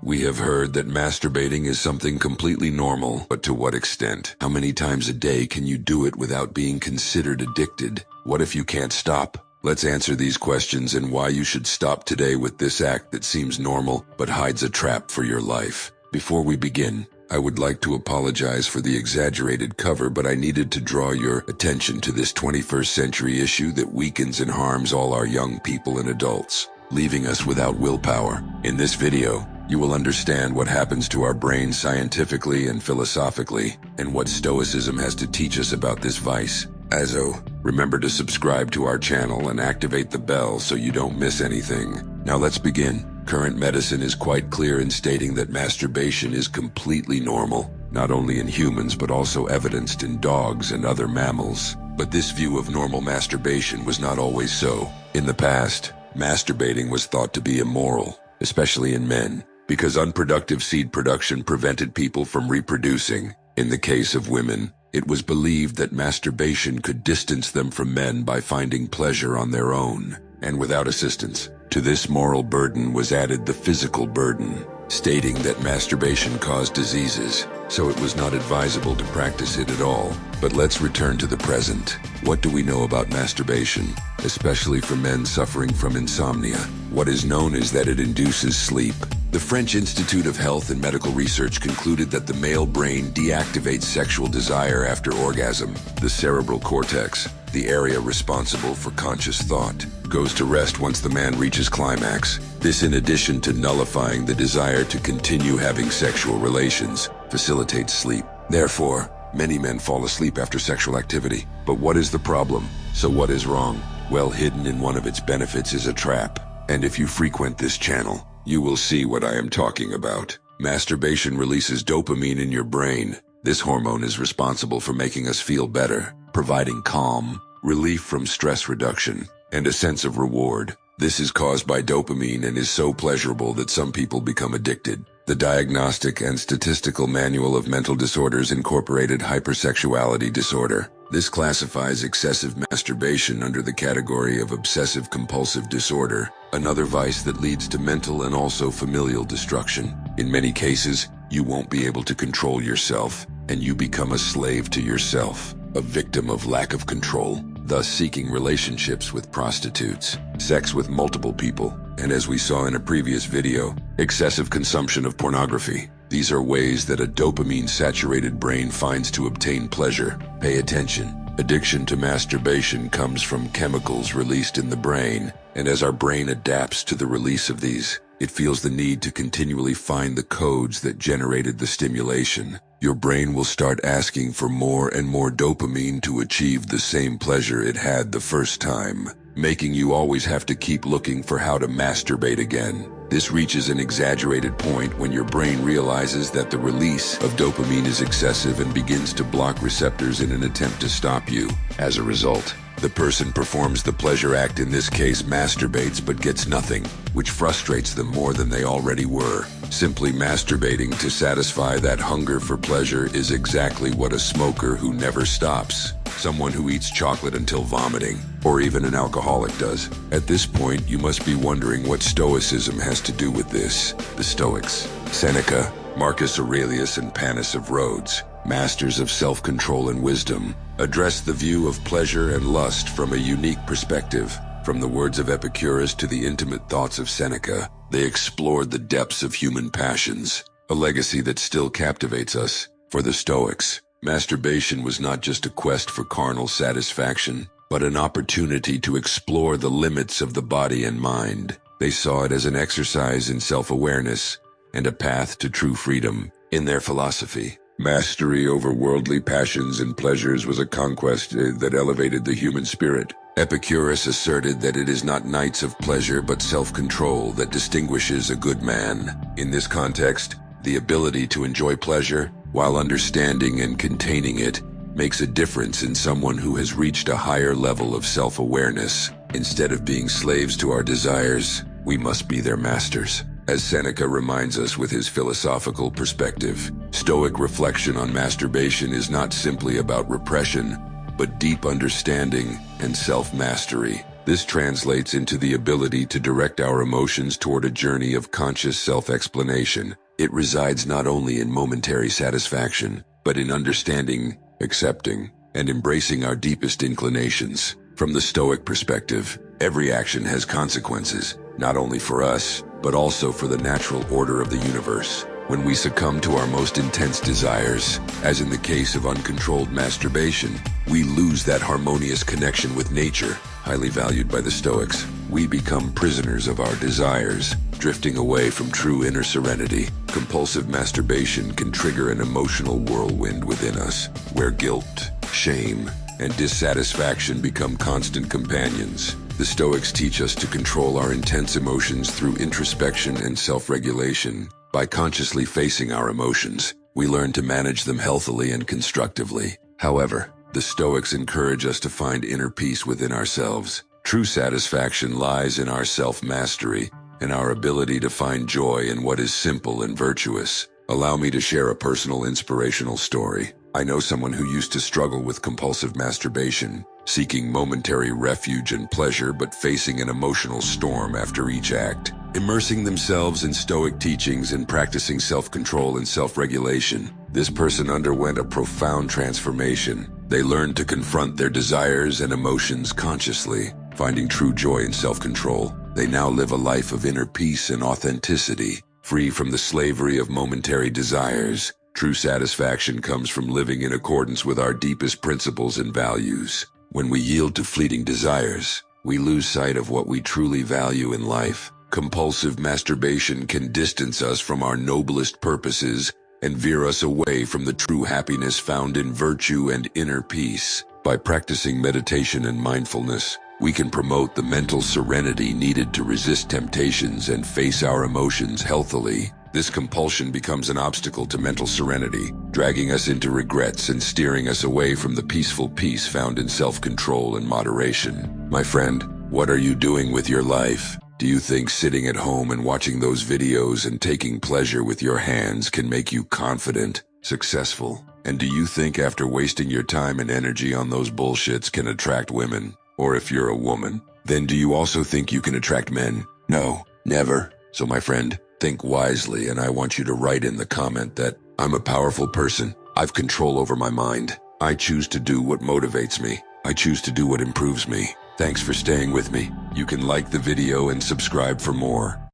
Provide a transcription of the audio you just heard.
We have heard that masturbating is something completely normal, but to what extent? How many times a day can you do it without being considered addicted? What if you can't stop? Let's answer these questions and why you should stop today with this act that seems normal but hides a trap for your life. Before we begin, I would like to apologize for the exaggerated cover, but I needed to draw your attention to this 21st century issue that weakens and harms all our young people and adults, leaving us without willpower. In this video, you will understand what happens to our brains scientifically and philosophically, and what Stoicism has to teach us about this vice. Remember to subscribe to our channel and activate the bell so you don't miss anything. Now let's begin. Current medicine is quite clear in stating that masturbation is completely normal, not only in humans but also evidenced in dogs and other mammals. But this view of normal masturbation was not always so. In the past, masturbating was thought to be immoral, especially in men, because unproductive seed production prevented people from reproducing. In the case of women, it was believed that masturbation could distance them from men by finding pleasure on their own, and without assistance. To this moral burden was added the physical burden, stating that masturbation caused diseases, so it was not advisable to practice it at all. But let's return to the present. What do we know about masturbation, especially for men suffering from insomnia? What is known is that it induces sleep. The French Institute of Health and Medical Research concluded that the male brain deactivates sexual desire after orgasm. The cerebral cortex, the area responsible for conscious thought, goes to rest once the man reaches climax. This, in addition to nullifying the desire to continue having sexual relations, facilitates sleep. Therefore, many men fall asleep after sexual activity. But what is the problem? So what is wrong? Well, hidden in one of its benefits is a trap. And if you frequent this channel, you will see what I am talking about. Masturbation releases dopamine in your brain. This hormone is responsible for making us feel better, providing calm, relief from stress reduction, and a sense of reward. This is caused by dopamine and is so pleasurable that some people become addicted. The Diagnostic and Statistical Manual of Mental Disorders incorporated hypersexuality disorder. This classifies excessive masturbation under the category of obsessive-compulsive disorder, another vice that leads to mental and also familial destruction. In many cases, you won't be able to control yourself, and you become a slave to yourself, a victim of lack of control, thus seeking relationships with prostitutes, sex with multiple people, and as we saw in a previous video, excessive consumption of pornography. These are ways that a dopamine-saturated brain finds to obtain pleasure. Pay attention. Addiction to masturbation comes from chemicals released in the brain, and as our brain adapts to the release of these, it feels the need to continually find the codes that generated the stimulation. Your brain will start asking for more and more dopamine to achieve the same pleasure it had the first time, making you always have to keep looking for how to masturbate again. This reaches an exaggerated point when your brain realizes that the release of dopamine is excessive and begins to block receptors in an attempt to stop you. As a result, the person performs the pleasure act, in this case masturbates, but gets nothing, which frustrates them more than they already were. Simply masturbating to satisfy that hunger for pleasure is exactly what a smoker who never stops, someone who eats chocolate until vomiting, or even an alcoholic does. At this point, you must be wondering what Stoicism has to do with this. The Stoics, Seneca, Marcus Aurelius, and Panis of Rhodes, masters of self-control and wisdom, address the view of pleasure and lust from a unique perspective. From the words of Epicurus to the intimate thoughts of Seneca, they explored the depths of human passions, a legacy that still captivates us. For the Stoics, masturbation was not just a quest for carnal satisfaction, but an opportunity to explore the limits of the body and mind. They saw it as an exercise in self-awareness and a path to true freedom. In their philosophy, mastery over worldly passions and pleasures was a conquest that elevated the human spirit. Epicurus asserted that it is not nights of pleasure but self-control that distinguishes a good man. In this context, the ability to enjoy pleasure while understanding and containing it makes a difference in someone who has reached a higher level of self-awareness. Instead of being slaves to our desires, we must be their masters. As Seneca reminds us with his philosophical perspective, Stoic reflection on masturbation is not simply about repression, but deep understanding and self-mastery. This translates into the ability to direct our emotions toward a journey of conscious self-explanation. It resides not only in momentary satisfaction, but in understanding, accepting, and embracing our deepest inclinations. From the Stoic perspective, every action has consequences, not only for us, but also for the natural order of the universe. When we succumb to our most intense desires, as in the case of uncontrolled masturbation, we lose that harmonious connection with nature, highly valued by the Stoics. We become prisoners of our desires, drifting away from true inner serenity. Compulsive masturbation can trigger an emotional whirlwind within us, where guilt, shame, and dissatisfaction become constant companions. The Stoics teach us to control our intense emotions through introspection and self-regulation. By consciously facing our emotions, we learn to manage them healthily and constructively. However, the Stoics encourage us to find inner peace within ourselves. True satisfaction lies in our self-mastery and our ability to find joy in what is simple and virtuous. Allow me to share a personal inspirational story. I know someone who used to struggle with compulsive masturbation, seeking momentary refuge and pleasure but facing an emotional storm after each act. Immersing themselves in Stoic teachings and practicing self-control and self-regulation, this person underwent a profound transformation. They learned to confront their desires and emotions consciously, finding true joy in self-control. They now live a life of inner peace and authenticity, free from the slavery of momentary desires. True satisfaction comes from living in accordance with our deepest principles and values. When we yield to fleeting desires, we lose sight of what we truly value in life. Compulsive masturbation can distance us from our noblest purposes and veer us away from the true happiness found in virtue and inner peace. By practicing meditation and mindfulness, we can promote the mental serenity needed to resist temptations and face our emotions healthily. This compulsion becomes an obstacle to mental serenity, dragging us into regrets and steering us away from the peaceful peace found in self-control and moderation. My friend, what are you doing with your life? Do you think sitting at home and watching those videos and taking pleasure with your hands can make you confident, successful? And do you think after wasting your time and energy on those bullshits can attract women? Or if you're a woman, then do you also think you can attract men? No, never. So my friend, think wisely, and I want you to write in the comment that I'm a powerful person. I've control over my mind. I choose to do what motivates me. I choose to do what improves me. Thanks for staying with me. You can like the video and subscribe for more.